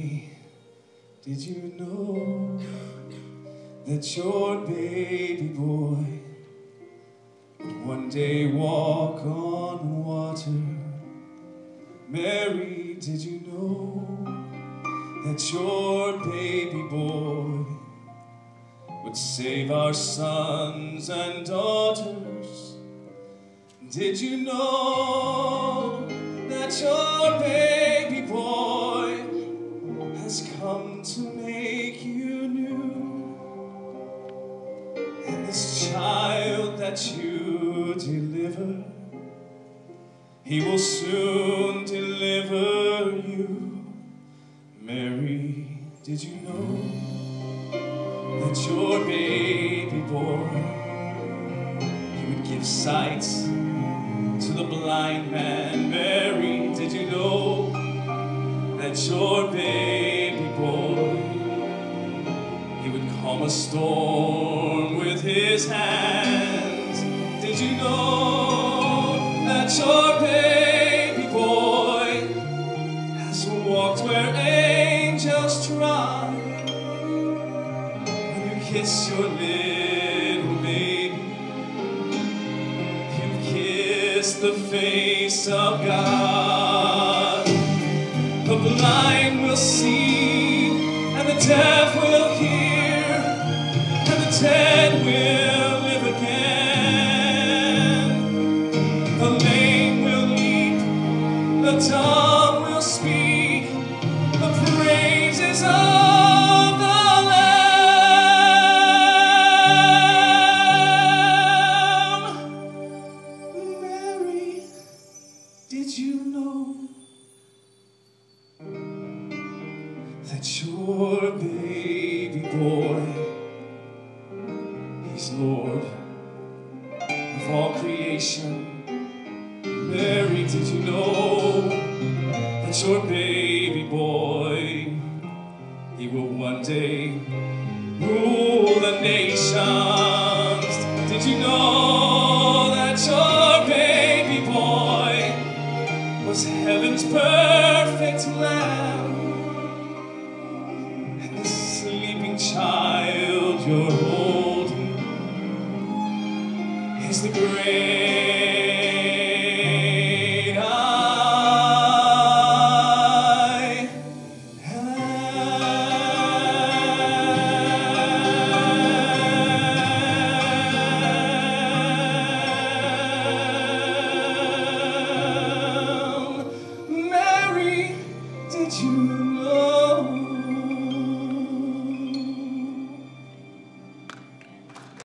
Mary, did you know that your baby boy would one day walk on water? Mary, did you know that your baby boy would save our sons and daughters? Did you know that your baby boy has come to make you new? And this child that you deliver, he will soon deliver you. Mary, did you know that your baby boy, he would give sight to the blind man? Mary, did you know that your baby boy, he would calm a storm with his hands? Did you know that your baby boy has walked where angels trod? When you kiss your little baby, you kiss the face of God. The blind will see, and the deaf will hear, and the dead will live again. The lame will leap, the dumb will speak, the praises of the Lamb. Mary, did you know that your baby boy, he's Lord of all creation? Mary, did you know that your baby boy, he will one day rule